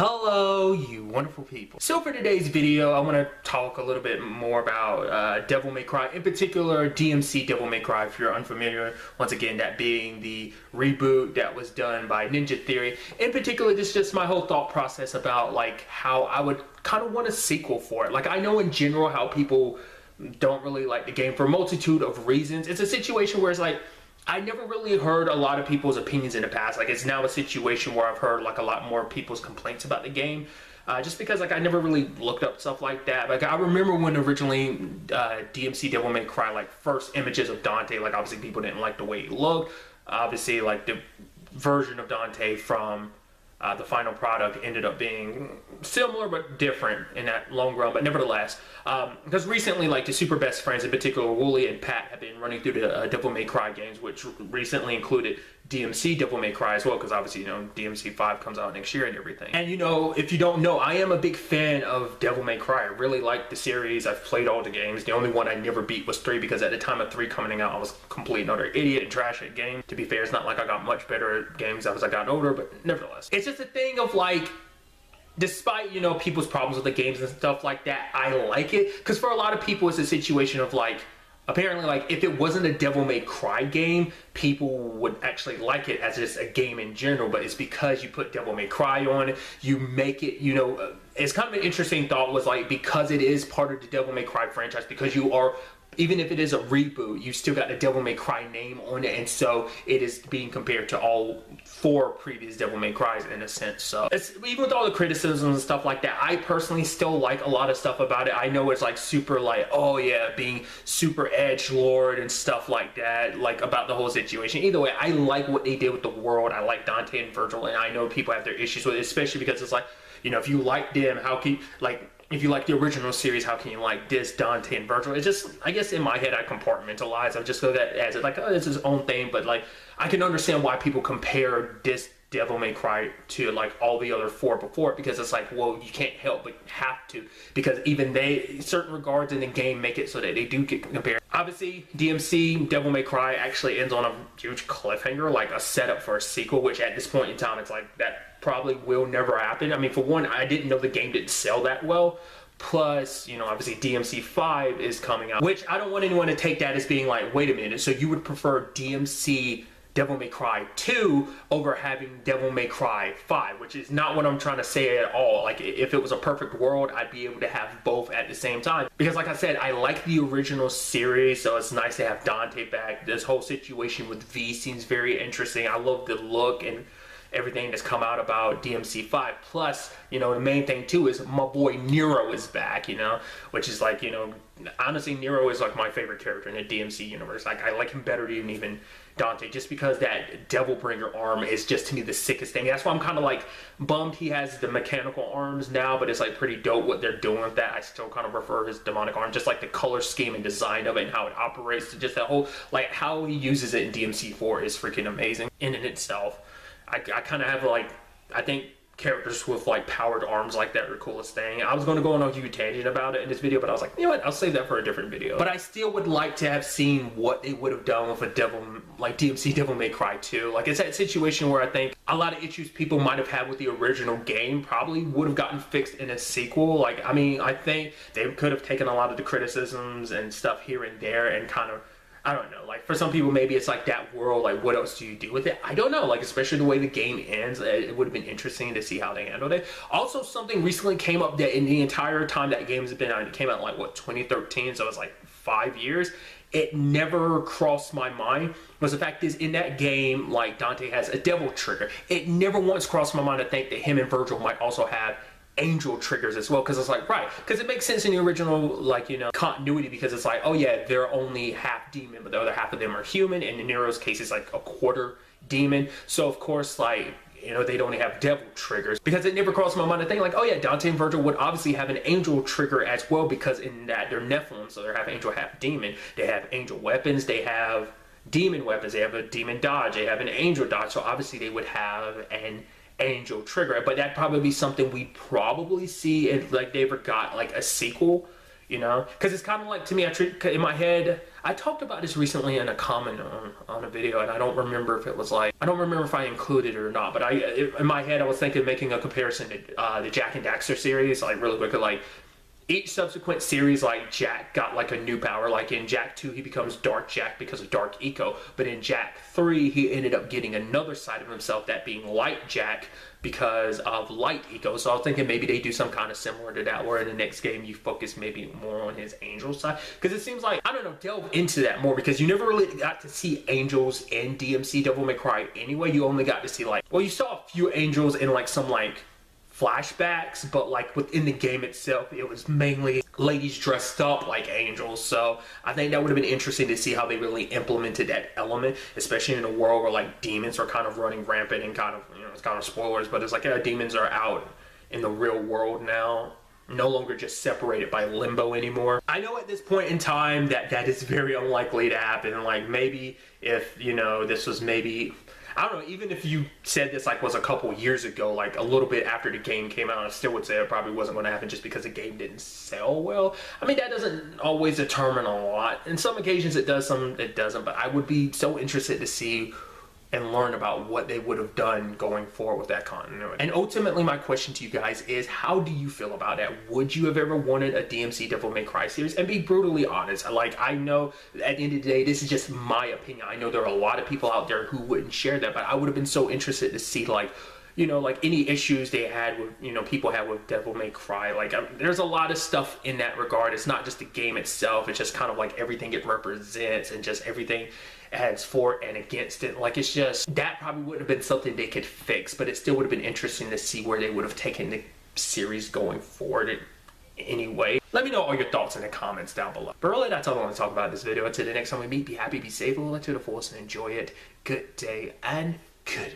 Hello, you wonderful people. So for today's video, I want to talk a little bit more about Devil May Cry, in particular DmC Devil May Cry, if you're unfamiliar. Once again, that being the reboot that was done by Ninja Theory. In particular, this is just my whole thought process about like how I would kind of want a sequel for it. Like, I know in general how people don't really like the game for a multitude of reasons. It's a situation where it's like, I never really heard a lot of people's opinions in the past. Like, it's now a situation where I've heard like a lot more people's complaints about the game, just because like I never really looked up stuff like that. Like, I remember when originally DmC Devil May Cry, like first images of Dante, like obviously people didn't like the way he looked. Obviously, like the version of Dante from the final product ended up being similar but different in that long run. But nevertheless, because recently, like the super best friends, in particular Wooly and Pat, have been running through the Devil May Cry games, which recently included DmC Devil May Cry as well, because obviously, you know, DmC 5 comes out next year and everything. And you know, if you don't know, I am a big fan of Devil May Cry. I really like the series. I've played all the games. The only one I never beat was 3, because at the time of 3 coming out, I was a complete and utter idiot and trash at games. To be fair, it's not like I got much better at games as I got older, but nevertheless. It's just a thing of like, despite, you know, people's problems with the games and stuff like that, I like it. Because for a lot of people, it's a situation of like, apparently, like, if it wasn't a Devil May Cry game, people would actually like it as just a game in general, but it's because you put Devil May Cry on it, you make it, you know, it's kind of an interesting thought was like, because it is part of the Devil May Cry franchise, because you are, even if it is a reboot, you still got the Devil May Cry name on it, and so it is being compared to all 4 previous Devil May Cries in a sense. So it's, even with all the criticisms and stuff like that, I personally still like a lot of stuff about it. I know it's like super like, oh yeah, being super edgelord and stuff like that, like about the whole situation. Either way, I like what they did with the world. I like Dante and Virgil, and I know people have their issues with it, especially because it's like, you know, if you like them, how can, like, if you like the original series, how can you like this, Dante and Virgil? It's just, I guess in my head, I compartmentalize. I just look at it as like, oh, it's his own thing. But like, I can understand why people compare this Devil May Cry to like all the other 4 before it, because it's like, well, you can't help but have to, because even they, certain regards in the game make it so that they do get compared. Obviously, DmC Devil May Cry actually ends on a huge cliffhanger, like a setup for a sequel, which at this point in time, it's like, that probably will never happen. I mean, for one, I didn't know the game didn't sell that well. Plus, you know, obviously DmC 5 is coming out, which I don't want anyone to take that as being like, wait a minute, so you would prefer DmC Devil May Cry 2 over having Devil May Cry 5, which is not what I'm trying to say at all. Like, if it was a perfect world, I'd be able to have both at the same time. Because like I said, I like the original series, so it's nice to have Dante back. This whole situation with V seems very interesting. I love the look and everything that's come out about DmC 5. Plus, you know, the main thing too is my boy Nero is back, you know, which is like, you know, honestly, Nero is like my favorite character in the DmC universe. Like, I like him better than even Dante, just because that Devil Bringer arm is just, to me, the sickest thing. That's why I'm kind of like bummed he has the mechanical arms now, but it's like pretty dope what they're doing with that. I still kind of prefer his demonic arm, just like the color scheme and design of it and how it operates. Just that whole, like, how he uses it in DmC 4 is freaking amazing in itself. I kind of have like, I think characters with like powered arms like that are the coolest thing. I was going to go on a huge tangent about it in this video, but I was like, you know what, I'll save that for a different video. But I still would like to have seen what they would have done with a DmC Devil May Cry 2. Like, it's that situation where I think a lot of issues people might have had with the original game probably would have gotten fixed in a sequel. Like, I mean, I think they could have taken a lot of the criticisms and stuff here and there and kind of, I don't know, like for some people maybe it's like that world, like what else do you do with it? I don't know, like especially the way the game ends, it would have been interesting to see how they handled it. Also, something recently came up that in the entire time that game has been out, it came out like what, 2013, so it's like 5 years. It never crossed my mind, was the fact is in that game, like Dante has a devil trigger. It never once crossed my mind to think that him and Virgil might also have angel triggers as well, because it's like, right, because it makes sense in the original, like, you know, continuity, because it's like, oh yeah, they're only half demon, but the other half of them are human, and in Nero's case, it's like a quarter demon, so of course, like, you know, they'd only have devil triggers, because it never crossed my mind to think like, oh yeah, Dante and Virgil would obviously have an angel trigger as well, because in that they're Nephilim, so they're half angel, half demon. They have angel weapons, they have demon weapons, they have a demon dodge, they have an angel dodge, so obviously they would have an angel trigger. But that'd probably be something we probably see if like they ever got like a sequel, You know, because it's kind of like, to me, in my head, I talked about this recently in a comment on a video, and I don't remember if it was like, I don't remember if I included it or not, but in my head I was thinking making a comparison to the Jak and Daxter series, like really quickly, like each subsequent series, like Jak got like a new power. Like in Jak 2 he becomes Dark Jak because of Dark Eco, but in Jak 3 he ended up getting another side of himself, that being Light Jak, because of Light Eco. So I was thinking maybe they do some kind of similar to that, where in the next game you focus maybe more on his angel side, because it seems like, I don't know, delve into that more, because you never really got to see angels in DMC Devil May Cry anyway. You only got to see like, well, you saw a few angels in like some like flashbacks, but like within the game itself it was mainly ladies dressed up like angels. So I think that would have been interesting to see how they really implemented that element, especially in a world where like demons are kind of running rampant, and kind of, you know, it's kind of spoilers, but it's like, yeah, demons are out in the real world now, no longer just separated by limbo anymore. I know at this point in time that is very unlikely to happen, and like maybe if, you know, this was maybe, I don't know, even if you said this like was a couple years ago, like a little bit after the game came out, I still would say it probably wasn't going to happen just because the game didn't sell well. I mean, that doesn't always determine a lot. In some occasions it does, some it doesn't, but I would be so interested to see and learn about what they would have done going forward with that continuity. And ultimately my question to you guys is, how do you feel about that? Would you have ever wanted a DMC Devil May Cry series? And be brutally honest, like, I know at the end of the day this is just my opinion. I know there are a lot of people out there who wouldn't share that, but I would have been so interested to see, like, you know, like any issues they had with, you know, people had with Devil May Cry. Like, there's a lot of stuff in that regard. It's not just the game itself, it's just kind of like everything it represents and just everything as for and against it. Like, it's just, that probably wouldn't have been something they could fix, but it still would have been interesting to see where they would have taken the series going forward anyway. Let me know all your thoughts in the comments down below. But really, that's all I want to talk about in this video. Until the next time we meet, be happy, be safe, live to the fullest, and enjoy it. Good day and good